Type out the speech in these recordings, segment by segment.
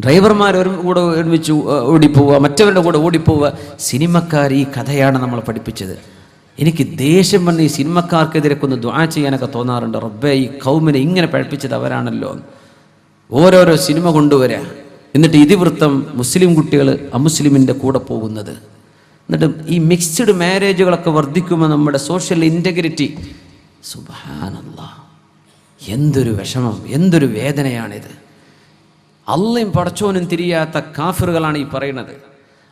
ഡ്രൈവർമാർ കൂടെ ഒരുമിച്ച് ഓടിപ്പോവുക, മറ്റവരുടെ കൂടെ ഓടിപ്പോവുക. സിനിമക്കാർ ഈ കഥയാണ് നമ്മൾ പഠിപ്പിച്ചത്. എനിക്ക് ദേഷ്യം വന്ന് ഈ സിനിമക്കാർക്കെതിരെ ഒന്ന് ദുആ ചെയ്യാനൊക്കെ തോന്നാറുണ്ട്. റബ്ബേ, ഈ കൗമിനെ ഇങ്ങനെ പഠിപ്പിച്ചത് അവരാണല്ലോ. ഓരോരോ സിനിമ കൊണ്ടുവരിക, എന്നിട്ട് ഇതിവൃത്തം മുസ്ലിം കുട്ടികൾ അമുസ്ലിമിൻ്റെ കൂടെ പോകുന്നത്. എന്നിട്ട് ഈ മിക്സ്ഡ് മാരേജുകളൊക്കെ വർദ്ധിക്കുമ്പോൾ നമ്മുടെ സോഷ്യൽ ഇൻറ്റഗ്രിറ്റി, സുബ്ഹാനല്ലാഹ്, എന്തൊരു വിഷമം, എന്തൊരു വേദനയാണിത്. അള്ളയും പടച്ചോനും തിരിയാത്ത കാഫിറുകളാണ് ഈ പറയുന്നത്.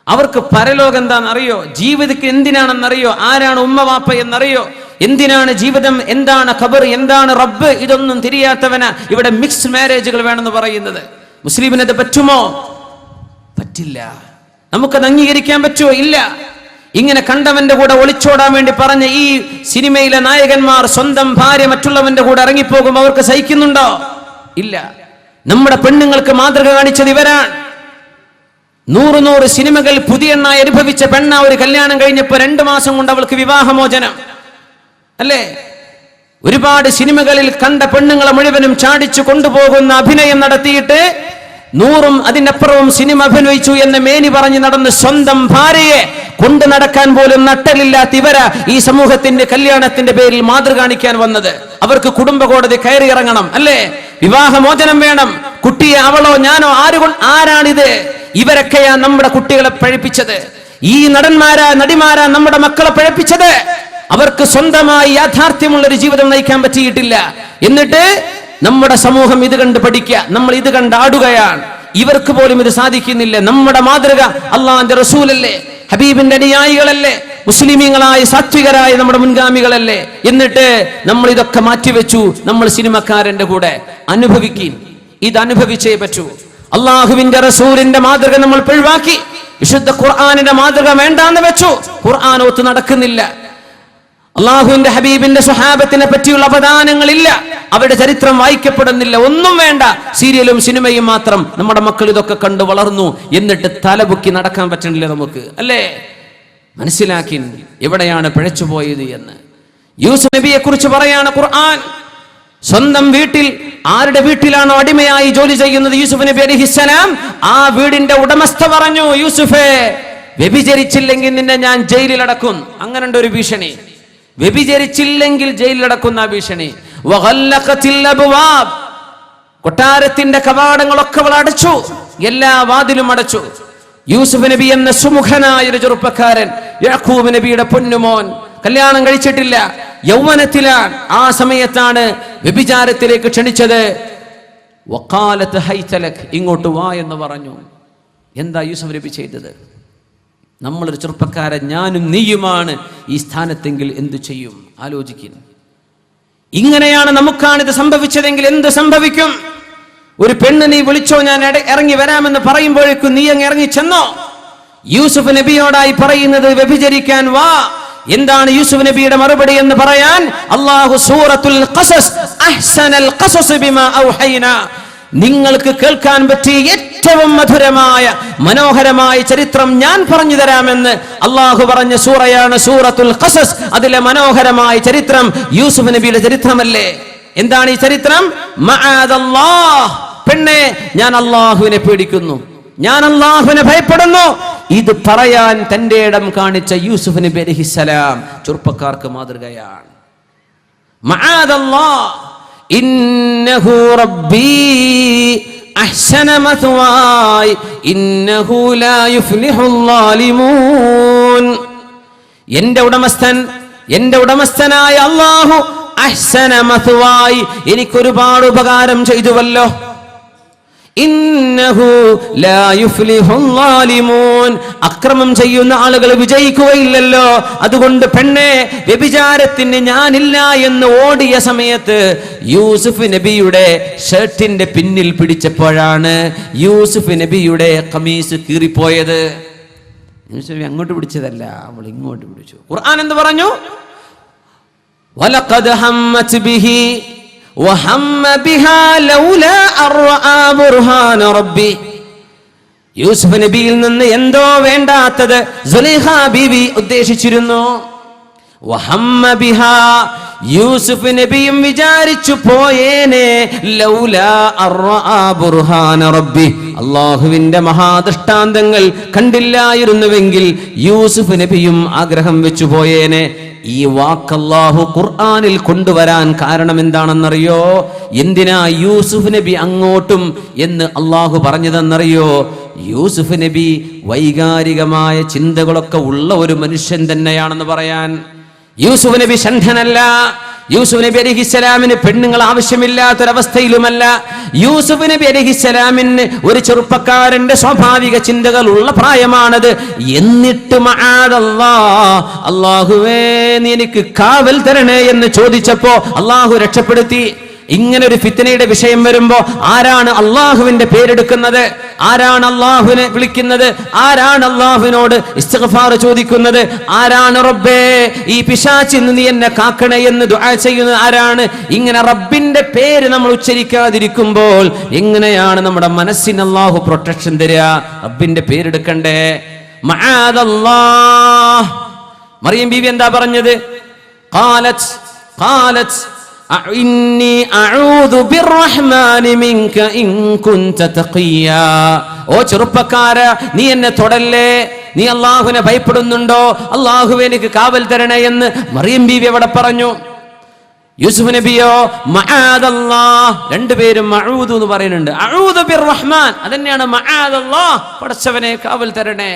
അവർക്ക് പരലോകം എന്താണെന്നറിയോ, ജീവിതത്തിൽ എന്തിനാണെന്നറിയോ, ആരാണ് ഉമ്മ വാപ്പ എന്നറിയോ, എന്തിനാണ് ജീവിതം, എന്താണ് ഖബർ, എന്താണ് റബ്ബ്, ഇതൊന്നും തിരിയാത്തവനാ ഇവിടെ മിക്സ്ഡ് മാരേജുകൾ വേണമെന്ന് പറയുന്നത്. മുസ്ലിമിനത് പറ്റുമോ? പറ്റില്ല. നമുക്കത് അംഗീകരിക്കാൻ പറ്റുമോ? ഇല്ല. ഇങ്ങനെ കണ്ടവന്റെ കൂടെ ഒളിച്ചോടാൻ വേണ്ടി പറഞ്ഞ ഈ സിനിമയിലെ നായകന്മാർ സ്വന്തം ഭാര്യ മറ്റുള്ളവന്റെ കൂടെ ഇറങ്ങിപ്പോകും. അവർക്ക് സഹിക്കുന്നുണ്ടോ? ഇല്ല. നമ്മുടെ പെണ്ണുങ്ങൾക്ക് മാതൃക കാണിച്ചത് ഇവരാണ്. 100 സിനിമകൾ പുതിയെണ്ണായി അനുഭവിച്ച പെണ്ണ ഒരു കല്യാണം കഴിഞ്ഞപ്പോൾ 2 മാസം കൊണ്ട് അവൾക്ക് വിവാഹമോചനം അല്ലേ? ഒരുപാട് സിനിമകളിൽ കണ്ട പെണ്ണുങ്ങളെ മുഴുവനും ചാടിച്ചു കൊണ്ടുപോകുന്ന അഭിനയം നടത്തിയിട്ട് 100 അതിനപ്പുറവും സിനിമ അഭിനയിച്ചു എന്ന് മേനി പറഞ്ഞ് നടന്ന് സ്വന്തം ഭാര്യയെ കൊണ്ടു നടക്കാൻ പോലും നട്ടലില്ലാത്ത ഇവരാ ഈ സമൂഹത്തിന്റെ കല്യാണത്തിന്റെ പേരിൽ മാതൃക കാണിക്കാൻ വന്നത്. അവർക്ക് കുടുംബ കോടതി കയറി ഇറങ്ങണം അല്ലേ? വിവാഹമോചനം വേണം. കുട്ടിയെ അവളോ ഞാനോ ആരാണിത്? ഇവരൊക്കെയാ നമ്മുടെ കുട്ടികളെ പഴപ്പിച്ചത്. ഈ നടന്മാരാ നടിമാരാ നമ്മുടെ മക്കളെ പഴപ്പിച്ചത്. അവർക്ക് സ്വന്തമായി യാഥാർത്ഥ്യമുള്ളൊരു ജീവിതം നയിക്കാൻ പറ്റിയിട്ടില്ല. എന്നിട്ട് നമ്മുടെ സമൂഹം ഇത് കണ്ട് പഠിക്കുക, നമ്മൾ ഇത് കണ്ട് ആടുകയാണ്. ഇവർക്ക് പോലും ഇത് സാധിക്കുന്നില്ല. നമ്മുടെ മാതൃക അള്ളാഹുവിന്റെ റസൂലല്ലേ, ഹബീബിന്റെ അനുയായികളല്ലേ, മുസ്ലിമീങ്ങളായ സാത്വികരായ നമ്മുടെ മുൻഗാമികളല്ലേ. എന്നിട്ട് നമ്മൾ ഇതൊക്കെ മാറ്റിവെച്ചു. നമ്മൾ സിനിമക്കാരന്റെ കൂടെ അനുഭവിക്കും. ഇത് അനുഭവിച്ചേ പറ്റൂ. അള്ളാഹുവിന്റെ റസൂലിന്റെ മാതൃക നമ്മൾ പിഴവാക്കി. വിശുദ്ധ ഖുർആനിന്റെ മാതൃക വേണ്ടാന്ന് വെച്ചു. ഖുർആൻ ഒത്തു നടക്കുന്നില്ല. അള്ളാഹുവിന്റെ ഹബീബിന്റെ സ്വഹാബത്തിനെ പറ്റിയുള്ള അപദാനങ്ങളില്ല. അവരുടെ ചരിത്രം വായിക്കപ്പെടുന്നില്ല. ഒന്നും വേണ്ട, സീരിയലും സിനിമയും മാത്രം. നമ്മുടെ മക്കൾ ഇതൊക്കെ കണ്ടു വളർന്നു. എന്നിട്ട് തലപൊക്കി നടക്കാൻ പറ്റണില്ല നമുക്ക് അല്ലേ? മനസ്സിലാക്കി എവിടെയാണ് പിഴച്ചുപോയത് എന്ന്. യൂസുഫ് നബിയെ കുറിച്ച് പറയാണ് ഖുർആൻ. സ്വന്തം വീട്ടിൽ, ആരുടെ വീട്ടിലാണോ അടിമയായി ജോലി ചെയ്യുന്നത് യൂസുഫ് നബി അലൈഹിസ്സലാം, ആ വീടിന്റെ ഉടമസ്ഥ പറഞ്ഞു, യൂസുഫേ, വ്യഭിചരിച്ചില്ലെങ്കിൽ നിന്നെ ഞാൻ ജയിലിൽ അടക്കും. അങ്ങനെയുണ്ട് ഒരു ഭീഷണി. വ്യഭിചരിച്ചില്ലെങ്കിൽ ജയിലിലടക്കുന്ന ഭീഷണി. കൊട്ടാരത്തിന്റെ കവാടങ്ങളൊക്കെ അവൾ അടച്ചു, എല്ലാ വാതിലും അടച്ചു. യൂസുഫ് നബി എന്ന സുമുഖനായ ഒരു ചെറുപ്പക്കാരൻ, യാക്കൂബ് നബിയുടെ പൊന്നുമോൻ, കല്യാണം കഴിച്ചിട്ടില്ല, യൗവനത്തിലാണ്. ആ സമയത്താണ് വ്യഭിചാരത്തിലേക്ക് ക്ഷണിച്ചത്. വഖാലത്ത് ഹൈതലക്, ഇങ്ങോട്ട് വാ എന്ന് പറഞ്ഞു. എന്താ യൂസുഫ് നബി ചെയ്തത്? നമ്മളൊരു ചെറുപ്പക്കാരൻ, ഞാനും നീയുമാണ് ഈ സ്ഥാനത്തെങ്കിൽ എന്തു ചെയ്യും? ആലോചിക്കുന്നു. ഇങ്ങനെയാണ് നമുക്കാണിത് സംഭവിച്ചതെങ്കിൽ എന്ത് സംഭവിക്കും? ഒരു പെണ്ണ് നീ വിളിച്ചോ, ഞാൻ ഇറങ്ങി വരാമെന്ന് പറയുമ്പോഴേക്കും നീ അങ്ങ് ഇറങ്ങി ചെന്നോ? യൂസുഫ് നബിയോടായി പറയുന്നത് വ്യഭിചരിക്കാൻ വാ. എന്താണ് യൂസുഫ് നബിയുടെ മറുപടി എന്ന് പറയാൻ അല്ലാഹു സൂറത്തുൽ ഖസസ്, അഹ്സനൽ ഖസസ് ബിമാ ഔഹൈനാ, നിങ്ങൾക്ക് കേൾക്കാൻ പറ്റിയ ഏറ്റവും മധുരമായ മനോഹരമായ ചരിത്രം ഞാൻ പറഞ്ഞു തരാമെന്ന് അള്ളാഹു പറഞ്ഞ സൂറയാണ് സൂറത്തുൽ ഖസസ്. അതിലെ മനോഹരമായ ചരിത്രം യൂസുഫ് നബിയുടെ ചരിത്രമല്ലേ? എന്താണ് ഈ ചരിത്രം? മഅദല്ലാഹ്, പെണ്ണെ, ഞാൻ അള്ളാഹുവിനെ പേടിക്കുന്നു, ഞാൻ അള്ളാഹുവിനെ ഭയപ്പെടുന്നു. ഇത് പറയാൻ തന്റെ ഇടം കാണിച്ച യൂസുഫ് നബി അലൈഹിസ്സലാം ചെറുപ്പക്കാർക്ക് മാതൃകയാണ്. മഅദല്ലാഹ്, ഇന്നഹു റബ്ബി അഹ്സന മത്വായ ഇന്നഹു ലാ യുഫ്ലിഹുൽ ളാലിമൂൻ. എന്റെ ഉടമസ്ഥനായ അല്ലാഹു അഹ്സന മത്വായ, എനിക്കൊരുപാട് ഉപകാരം ചെയ്തുവല്ലോ. ഇന്നഹു ലാ യുഫ്ലിഹുൽ ളാലിമൂൻ, അക്രമം ചെയ്യുന്ന ആളുകൾ വിജയിക്കുകയില്ലല്ലോ. അതുകൊണ്ട് പെണ്ണെ, വ്യഭിചാരത്തിന് ഞാനില്ല എന്ന് ഓടിയ സമയത്ത് യൂസുഫ് നബിയുടെ ഷർട്ടിന്റെ പിന്നിൽ പിടിച്ചപ്പോഴാണ് യൂസുഫ് നബിയുടെ ഖമീസ് കീറിപ്പോയത്. യൂസുഫ് അങ്ങോട്ട് പിടിച്ചതല്ല, അവൾ ഇങ്ങോട്ട് പിടിച്ചു. ഖുർആൻ എന്ത് പറഞ്ഞു? വലഖദ് ഹമ്മത് ബിഹി വഹമ്മ ബിഹാ ലൗലാ അർആ ബുർഹാന റബ്ബി. യൂസുഫ് നബിയിൽ നിന്ന് എന്തോ വേണ്ടാത്തത് സുലൈഖ ബീവി ഉദ്ദേശിച്ചിരുന്നു. വഹമ്മ ബിഹാ, യൂസുഫ് നബിയും വിചാരിച്ചു പോയേനെ, ലൗലാ അർആ ബുർഹാന റബ്ബി, അല്ലാഹുവിന്റെ മഹാദൃഷ്ടാന്തങ്ങൾ കണ്ടില്ലായിരുന്നുവെങ്കിൽ യൂസുഫ് നബിയും ആഗ്രഹം വെച്ചു പോയേനെ. ഈ വാക്ക് അല്ലാഹു ഖുർആനിൽ കൊണ്ടുവരാൻ കാരണം എന്താണെന്നറിയോ? എന്തിനാ യൂസുഫ് നബി അങ്ങോട്ടും എന്ന് അല്ലാഹു പറഞ്ഞതെന്നറിയോ? യൂസുഫ് നബി വൈകാരികമായ ചിന്തകളൊക്കെ ഉള്ള ഒരു മനുഷ്യൻ തന്നെയാണെന്ന് പറയാൻ. യൂസുഫ് നബി ഷണ്ഠനല്ല. യൂസുഫ് നബി അലൈഹിസ്സലാമിന് പെണ്ണുങ്ങൾ ആവശ്യമില്ലാത്തൊരവസ്ഥയിലുമല്ല. യൂസുഫ് നബി അലൈഹിസ്സലാമിന് ഒരു ചെറുപ്പക്കാരന്റെ സ്വാഭാവിക ചിന്തകൾ ഉള്ള പ്രായമാണത്. എന്നിട്ട് മആദല്ലാഹ്, അല്ലാഹുവേ നീ എനിക്ക് കാവൽ തരണേ എന്ന് ചോദിച്ചപ്പോ അല്ലാഹു രക്ഷപ്പെടുത്തി. ഇങ്ങനെ ഒരു ഫിത്നയുടെ വിഷയം വരുമ്പോ ആരാണ് അള്ളാഹുവിന്റെ പേരെടുക്കുന്നത്? ആരാണ് അള്ളാഹുവിനെ വിളിക്കുന്നത്? ആരാണ് അള്ളാഹുവിനോട് ഇസ്തിഗ്ഫാർ ചോദിക്കുന്നത്? ആരാണ് റബ്ബേ ഈ പിശാചിൽ നിന്ന് നീ എന്നെ കാക്കണേ എന്ന് ദുആ ചെയ്യുന്നത്? ആരാണ്? ഇങ്ങനെ റബ്ബിന്റെ പേര് നമ്മൾ ഉച്ചരിക്കാതിരിക്കുമ്പോൾ എങ്ങനെയാണ് നമ്മുടെ മനസ്സിന് അള്ളാഹു പ്രൊട്ടക്ഷൻ തരിക? റബ്ബിന്റെ പേരെടുക്കണ്ടേ. മആദല്ലാഹ്. മറിയം ബീവി എന്താ പറഞ്ഞത്? ഖാലത് ഇന്നി അഊദു ബിർറഹ്മാനി മിൻക ഇൻ കുൻത തഖിയാ. ഓ ചെറുപ്പക്കാരാ, നീ എന്നെ തൊടല്ലേ. നീ അല്ലാഹുവിനെ ഭയപ്പെടുന്നുണ്ടോ? അല്ലാഹുവേ എനിക്ക് കാവൽ തരണേ എന്ന് മറിയം ബീവി അവിടെ പറഞ്ഞു. യൂസുഫ് നബിയോ മആദല്ലാഹ്. രണ്ടുപേരും മഊദു എന്ന് പറയുന്നുണ്ട്. അഊദു ബിർറഹ്മാൻ, അതന്നെയാണ് മആദല്ലാഹ്, പടച്ചവനെ കാവൽ തരണേ.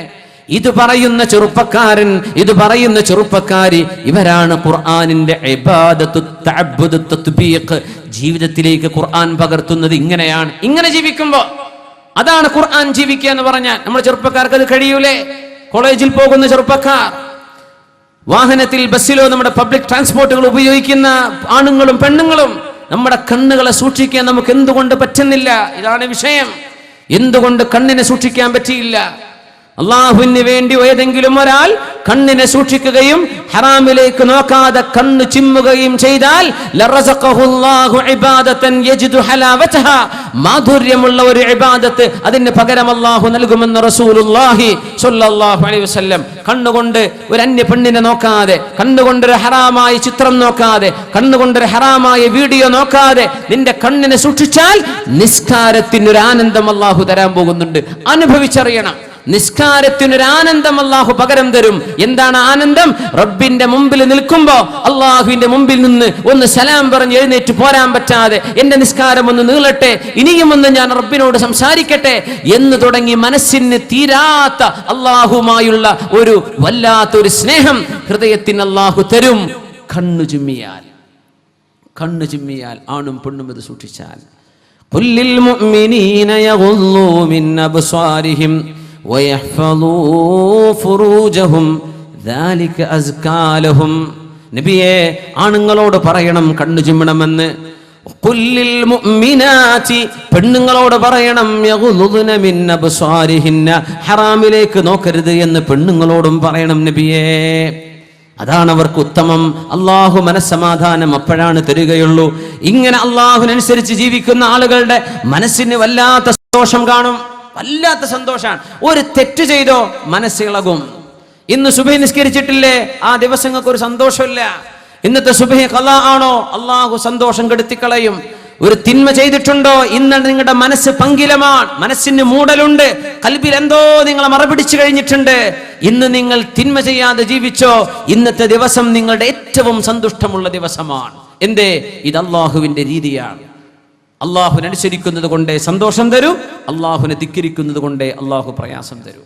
ഇത് പറയുന്ന ചെറുപ്പക്കാരൻ, ഇത് പറയുന്ന ചെറുപ്പക്കാരി, ഇവരാണ് ഖുർആനിന്റെ ഇബാദത്തു തഅബ്ബുദു തത്ബീഖ് ജീവിതത്തിലേക്ക് ഖുർആൻ പകർത്തുന്നത്. ഇങ്ങനെയാണ്. ഇങ്ങനെ ജീവിക്കുമ്പോ അതാണ് ഖുർആൻ ജീവിക്കുക എന്ന് പറഞ്ഞാൽ. നമ്മുടെ ചെറുപ്പക്കാർക്ക് അത് കഴിയൂലേ? കോളേജിൽ പോകുന്ന ചെറുപ്പക്കാർ, വാഹനത്തിൽ ബസ്സിലോ നമ്മുടെ പബ്ലിക് ട്രാൻസ്പോർട്ടുകൾ ഉപയോഗിക്കുന്ന ആണുങ്ങളും പെണ്ണുങ്ങളും, നമ്മുടെ കണ്ണുകളെ സൂക്ഷിക്കാൻ നമുക്ക് എന്തുകൊണ്ട് പറ്റുന്നില്ല? ഇതാണ് വിഷയം. എന്തുകൊണ്ട് കണ്ണിനെ സൂക്ഷിക്കാൻ പറ്റിയില്ല? അള്ളാഹുവിന് വേണ്ടി ഏതെങ്കിലും ഒരാൾ കണ്ണിനെ സൂക്ഷിക്കുകയും ഹറാമിലേക്ക് നോക്കാതെ കണ്ണ് ചിമ്മുകയും ചെയ്താൽ മാധുര്യമുള്ള ഒരു ഇബാദത്ത് അതിന് പകരം അല്ലാഹു നൽകുമെന്ന് റസൂലുള്ളാഹി സ്വല്ലല്ലാഹു അലൈഹി വസല്ലം. കണ്ണുകൊണ്ട് ഒരു അന്യ പെണ്ണിനെ നോക്കാതെ, കണ്ണുകൊണ്ടൊരു ഹറാമായ ചിത്രം നോക്കാതെ, കണ്ണുകൊണ്ടൊരു ഹറാമായ വീഡിയോ നോക്കാതെ നിന്റെ കണ്ണിനെ സൂക്ഷിച്ചാൽ നിസ്കാരത്തിനൊരു ആനന്ദം അല്ലാഹു തരാൻ പോകുന്നുണ്ട്. അനുഭവിച്ചറിയണം. നിസ്കാരത്തിനൊരു ആനന്ദം അല്ലാഹു പകരം തരും. എന്താണ് ആനന്ദം? റബ്ബിന്റെ മുമ്പിൽ നിൽക്കുമ്പോ അല്ലാഹുവിന്റെ മുമ്പിൽ നിന്ന് ഒന്ന് സലാം പറഞ്ഞ് എഴുന്നേറ്റ് പോരാൻ പറ്റാതെ എന്റെ നിസ്കാരം ഒന്ന് നീളട്ടെ, ഇനിയും ഒന്ന് ഞാൻ റബ്ബിനോട് സംസാരിക്കട്ടെ എന്ന് തുടങ്ങി മനസ്സിന് തീരാത്ത അല്ലാഹുമായുള്ള ഒരു വല്ലാത്തൊരു സ്നേഹം ഹൃദയത്തിന് അല്ലാഹു തരും. കണ്ണു ചിമ്മിയാൽ ആണും പെണ്ണും ഇത് സൂക്ഷിച്ചാൽ. ഖുല്ലിൽ മുഅ്മിനീന യഗുള്ളൂ മിൻ അബ്സാരിഹിം വയഹ്ഫളൂ ഫുറൂജഹും ദാലിക അസ്കാ ലഹും. നബിയേ, ആണുങ്ങളോട് പറയണം കണ്ണു ചിമ്മണമെന്ന്. ഖുല്ലിൽ മുഅ്മിനാതി, പെണ്ണുങ്ങളോട് പറയണം യഗുളുന മിൻ അബ്സാരിഹിന്ന, ഹറാമിലേക്ക് നോക്കരുത് എന്ന് പെണ്ണുങ്ങളോടും പറയണം നബിയേ. അതാണ് അവർക്ക് ഉത്തമം. അള്ളാഹു മനസ്സമാധാനം അപ്പോഴാണ് തരികയുള്ളൂ. ഇങ്ങനെ അള്ളാഹുവിനനുസരിച്ച് ജീവിക്കുന്ന ആളുകളുടെ മനസ്സിന് വല്ലാത്ത സന്തോഷം കാണും. വല്ലാത്ത സന്തോഷാണ്. ഒരു തെറ്റ് ചെയ്തോ മനസ്സിളകും. ഇന്ന് സുബഹി നിസ്കരിച്ചിട്ടില്ലേ, ആ ദിവസങ്ങൾക്ക് ഒരു സന്തോഷമില്ല. ഇന്നത്തെ സുബഹി ഖളാ ആണോ, അള്ളാഹു സന്തോഷം കെടുത്തിക്കളയും. ഒരു തിന്മ ചെയ്തിട്ടുണ്ടോ, ഇന്ന് നിങ്ങളുടെ മനസ്സ് പങ്കിലമാണ്, മനസ്സിന് മൂടലുണ്ട്, കൽബിൽ എന്തോ നിങ്ങളെ മറപിടിച്ചു കഴിഞ്ഞിട്ടുണ്ട്. ഇന്ന് നിങ്ങൾ തിന്മ ചെയ്യാതെ ജീവിച്ചോ, ഇന്നത്തെ ദിവസം നിങ്ങളുടെ ഏറ്റവും സന്തുഷ്ടമുള്ള ദിവസമാണ്. എന്തേ? ഇത് അള്ളാഹുവിന്റെ രീതിയാണ്. അള്ളാഹുവിനനുസരിക്കുന്നത് കൊണ്ടേ സന്തോഷം തരൂ, അള്ളാഹുവിനെ ധിക്കരിക്കുന്നത് കൊണ്ടേ അള്ളാഹു പ്രയാസം തരൂ.